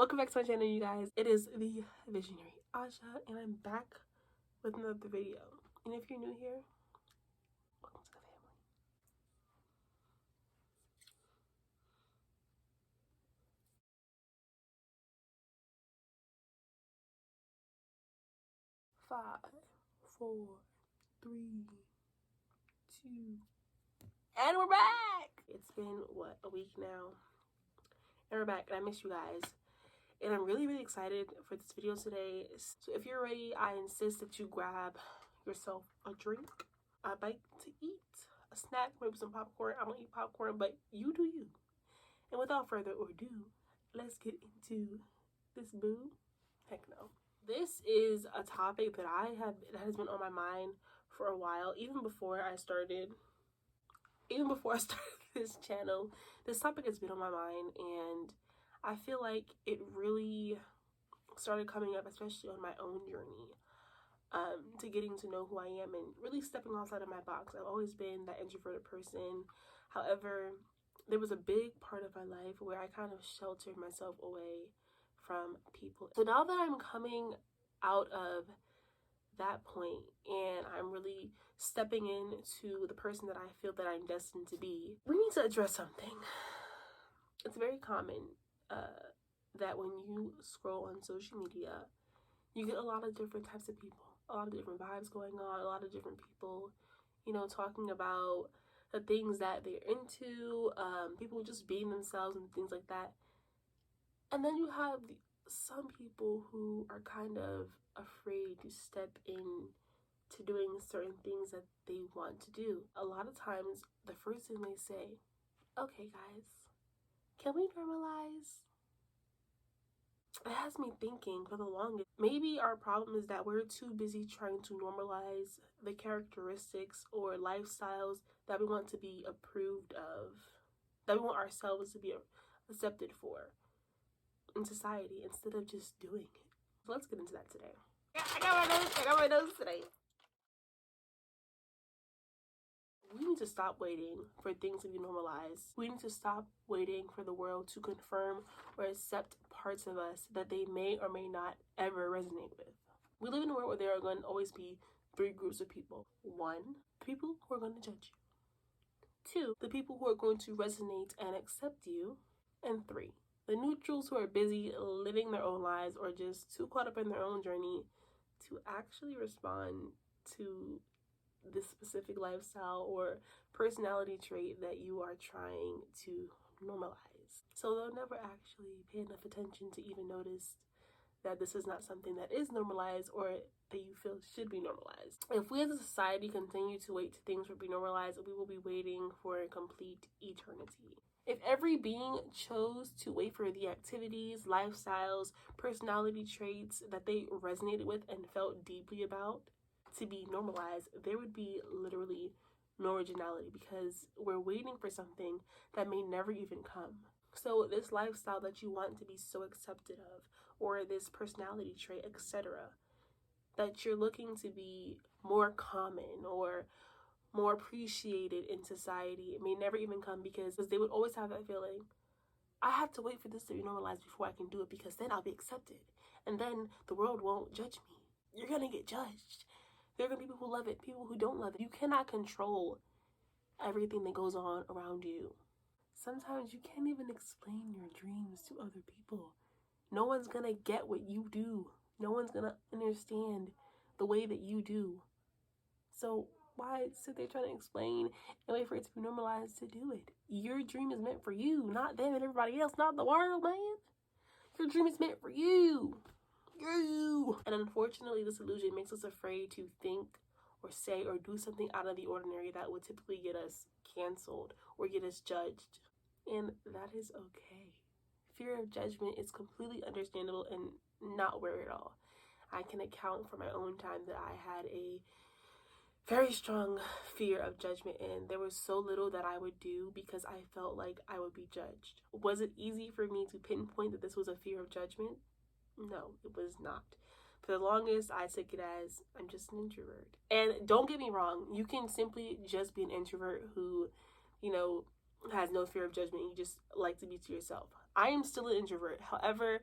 Welcome back to my channel, you guys. It is the visionary Aja, and I'm back with another video. And if you're new here, welcome to the family. Five, 4, 3, 2, and we're back. It's been a week now, and we're back, and I miss you guys. And I'm really excited for this video today. So if you're ready, I insist that you grab yourself a drink, a bite to eat, a snack, maybe some popcorn. I don't eat popcorn, but you do you. And without further ado, let's get into this boo. Heck no. This is a topic that has been on my mind for a while, even before I started this channel. This topic has been on my mind, and I feel like it really started coming up, especially on my own journey, to getting to know who I am and really stepping outside of my box. I've always been that introverted person. However, there was a big part of my life where I kind of sheltered myself away from people. So now that I'm coming out of that point and I'm really stepping into the person that I feel that I'm destined to be, we need to address something. It's very common that when you scroll on social media, you get a lot of different types of people, a lot of different vibes going on, a lot of different people, talking about the things that they're into, people just being themselves and things like that. And then you have some people who are kind of afraid to step in to doing certain things that they want to do. A lot of times, the first thing they say, okay guys, can we normalize? It has me thinking for the longest. Maybe our problem is that we're too busy trying to normalize the characteristics or lifestyles that we want to be approved of, that we want ourselves to be accepted for in society, instead of just doing it. So let's get into that today. I got my notes today. We need to stop waiting for things to be normalized. We need to stop waiting for the world to confirm or accept parts of us that they may or may not ever resonate with. We live in a world where there are going to always be 3 groups of people. 1, people who are going to judge you. 2, the people who are going to resonate and accept you. And 3, the neutrals who are busy living their own lives or just too caught up in their own journey to actually respond to this specific lifestyle or personality trait that you are trying to normalize. So they'll never actually pay enough attention to even notice that this is not something that is normalized or that you feel should be normalized. If we as a society continue to wait till things will be normalized, we will be waiting for a complete eternity. If every being chose to wait for the activities, lifestyles, personality traits that they resonated with and felt deeply about to be normalized, there would be literally no originality, because we're waiting for something that may never even come. So this lifestyle that you want to be so accepted of, or this personality trait, etc., that you're looking to be more common or more appreciated in society, it may never even come, because they would always have that feeling, I have to wait for this to be normalized before I can do it, because then I'll be accepted and then the world won't judge me. You're gonna get judged. There are gonna be people who love it, people who don't love it. You cannot control everything that goes on around you. Sometimes you can't even explain your dreams to other people. No one's gonna get what you do. No one's gonna understand the way that you do. So why sit there trying to explain and wait for it to be normalized to do it? Your dream is meant for you, not them and everybody else, not the world, man. Your dream is meant for you. And unfortunately, this illusion makes us afraid to think or say or do something out of the ordinary that would typically get us canceled or get us judged. And that is okay. Fear of judgment is completely understandable and not weird at all. I can account for my own time that I had a very strong fear of judgment, and there was so little that I would do because I felt like I would be judged. Was it easy for me to pinpoint that this was a fear of judgment? No, it was not. For the longest, I took it as, I'm just an introvert. And don't get me wrong, you can simply just be an introvert who, has no fear of judgment. You just like to be to yourself. I am still an introvert. However,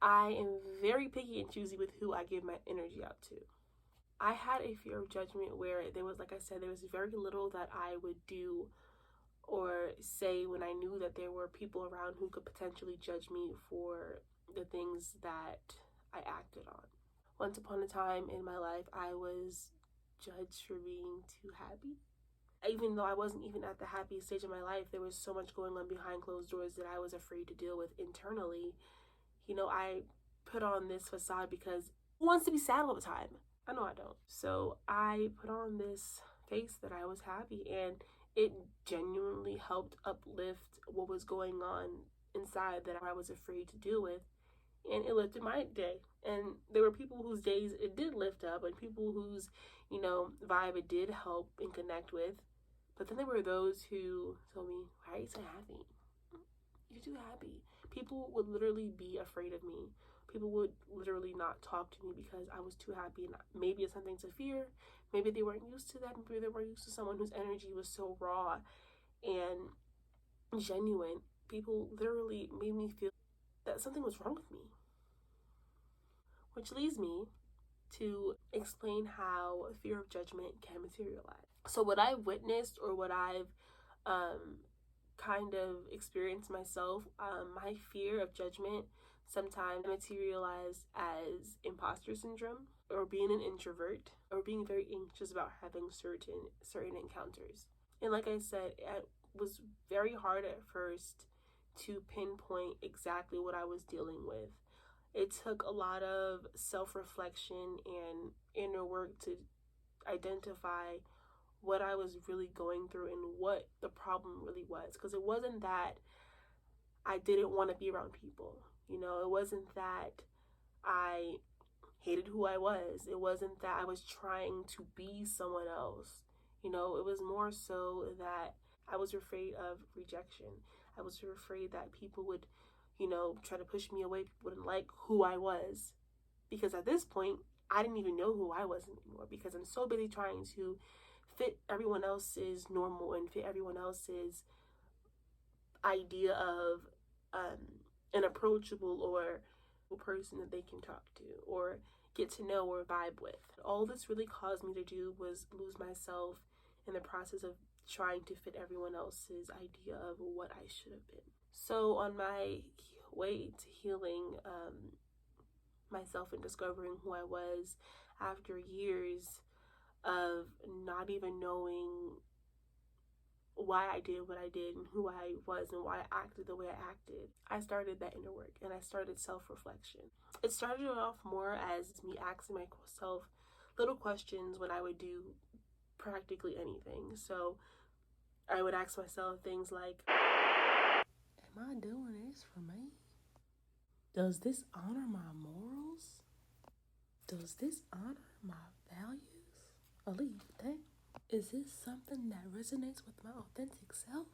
I am very picky and choosy with who I give my energy out to. I had a fear of judgment where there was, like I said, there was very little that I would do or say when I knew that there were people around who could potentially judge me for the things that I acted on. Once upon a time in my life, I was judged for being too happy. Even though I wasn't even at the happiest stage of my life, there was so much going on behind closed doors that I was afraid to deal with internally. I put on this facade because who wants to be sad all the time? I know I don't. So I put on this face that I was happy, and it genuinely helped uplift what was going on inside that I was afraid to deal with, and it lifted my day. And there were people whose days it did lift up, and people whose vibe it did help and connect with. But then there were those who told me, "Why are you so happy? You're too happy." People would literally be afraid of me. People would literally not talk to me because I was too happy. And maybe it's something to fear. Maybe they weren't used to that. Maybe they weren't used to someone whose energy was so raw and genuine. People literally made me feel that something was wrong with me. Which leads me to explain how fear of judgment can materialize. So what I've witnessed or what I've kind of experienced myself, my fear of judgment sometimes materialized as imposter syndrome, or being an introvert, or being very anxious about having certain encounters. And like I said, it was very hard at first to pinpoint exactly what I was dealing with. It took a lot of self-reflection and inner work to identify what I was really going through and what the problem really was. Because it wasn't that I didn't want to be around people. It wasn't that I hated who I was. It wasn't that I was trying to be someone else. It was more so that I was afraid of rejection. I was afraid that people would, try to push me away. People wouldn't like who I was. Because at this point, I didn't even know who I was anymore, because I'm so busy trying to fit everyone else's normal and fit everyone else's idea of an approachable or person that they can talk to or get to know or vibe with. All this really caused me to do was lose myself in the process of trying to fit everyone else's idea of what I should have been. So on my way to healing myself and discovering who I was after years of not even knowing why I did what I did and who I was and why I acted the way I acted, I started that inner work and I started self-reflection. It started off more as me asking myself little questions when I would do practically anything. So I would ask myself things like, am I doing this for me? Does this honor my morals? Does this honor my values? I'll leave it there. Is this something that resonates with my authentic self?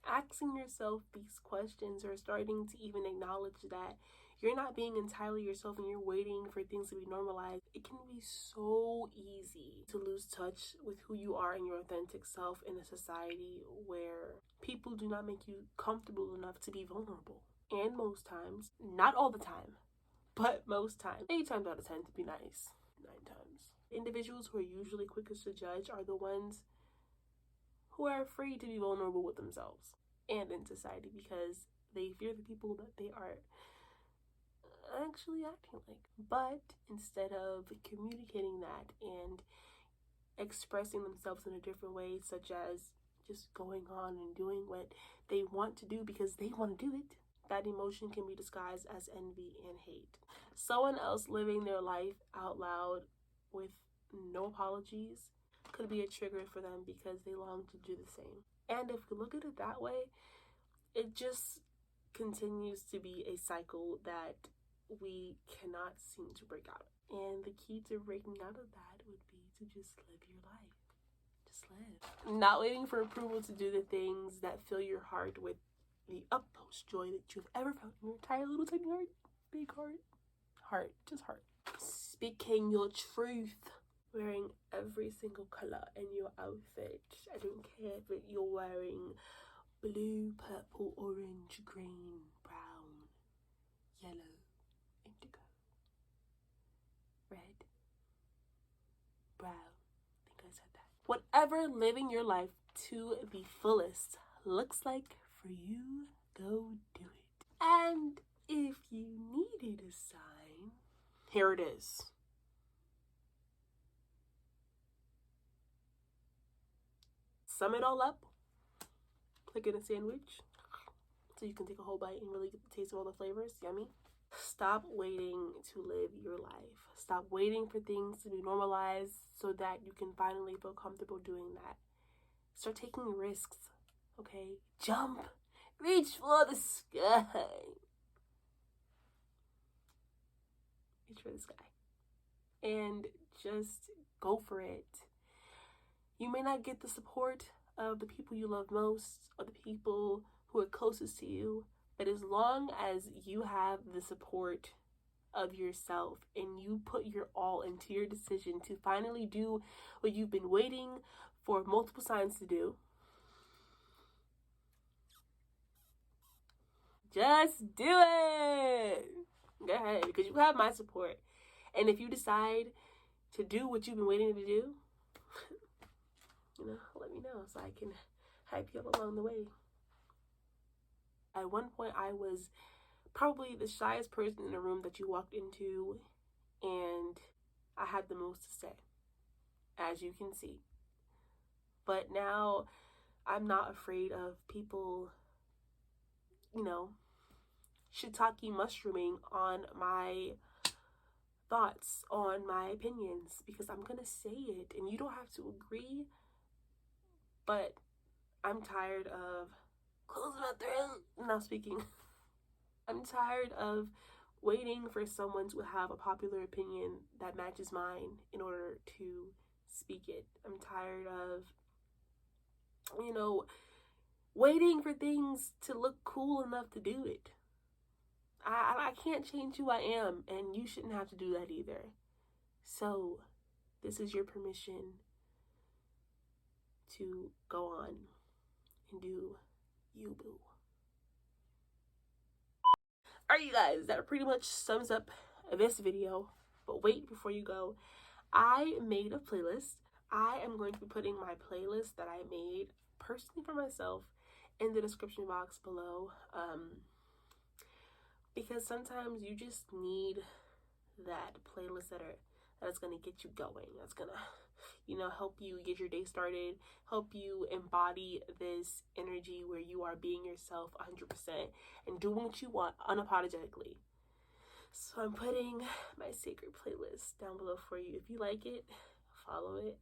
Asking yourself these questions or starting to even acknowledge that you're not being entirely yourself and you're waiting for things to be normalized, it can be so easy to lose touch with who you are and your authentic self in a society where people do not make you comfortable enough to be vulnerable. And most times, not all the time, but most times, 8 times out of 10 to be nice, 9 times. Individuals who are usually quickest to judge are the ones who are afraid to be vulnerable with themselves and in society because they fear the people that they are actually acting like. But instead of communicating that and expressing themselves in a different way, such as just going on and doing what they want to do because they want to do it, that emotion can be disguised as envy and hate. Someone else living their life out loud with no apologies could be a trigger for them because they long to do the same. And if you look at it that way, it just continues to be a cycle that we cannot seem to break out of. And the key to breaking out of that would be to just live your life. Just live. Not waiting for approval to do the things that fill your heart with the utmost joy that you've ever felt in your entire little tiny heart. Big heart. Heart. Just heart. Speaking your truth. Wearing every single color in your outfit. I don't care if you're wearing blue, purple, orange, green, brown, yellow. Whatever living your life to the fullest looks like for you, go do it. And if you needed a sign, here it is. Sum it all up, like in a sandwich, so you can take a whole bite and really get the taste of all the flavors. Yummy. Stop waiting to live your life. Stop waiting for things to be normalized so that you can finally feel comfortable doing that. Start taking risks, okay? Jump. Reach for the sky. Reach for the sky. And just go for it. You may not get the support of the people you love most or the people who are closest to you, but as long as you have the support of yourself and you put your all into your decision to finally do what you've been waiting for multiple signs to do, just do it. Go ahead, because you have my support. And if you decide to do what you've been waiting to do, let me know so I can hype you up along the way. At one point, I was probably the shyest person in the room that you walked into, and I had the most to say, as you can see. But now I'm not afraid of people, shiitake mushrooming on my thoughts, on my opinions, because I'm gonna say it and you don't have to agree. But I'm tired of closing my throat. Now speaking. I'm tired of waiting for someone to have a popular opinion that matches mine in order to speak it. I'm tired of, waiting for things to look cool enough to do it. I can't change who I am, and you shouldn't have to do that either. So, this is your permission to go on and do you, boo. Alright, you guys, that pretty much sums up this video. But wait, before you go, I made a playlist. I am going to be putting my playlist that I made personally for myself in the description box below. Because sometimes you just need that playlist that's gonna get you going. That's gonna, help you get your day started, help you embody this energy where you are being yourself 100% and doing what you want unapologetically. So I'm putting my sacred playlist down below for you. If you like it, follow it,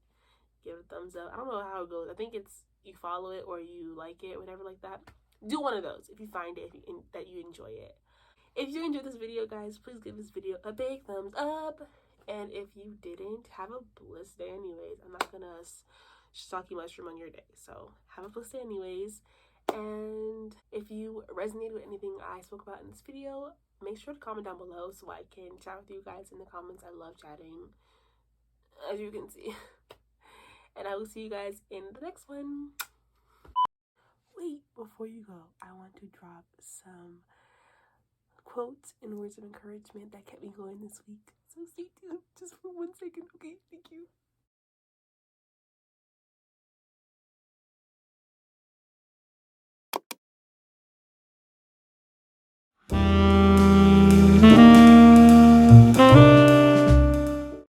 give it a thumbs up. I don't know how it goes. I think it's you follow it or you like it, whatever like that. Do one of those if you find it, that you enjoy it. If you enjoyed this video, guys, please give this video a big thumbs up. And if you didn't, have a blessed day anyways. I'm not gonna shiitake mushroom on your day. So have a blessed day anyways. And if you resonated with anything I spoke about in this video, make sure to comment down below so I can chat with you guys in the comments. I love chatting, as you can see. And I will see you guys in the next one. Wait, before you go, I want to drop some quotes and words of encouragement that kept me going this week. So stay tuned just for 1 second. Okay, thank you.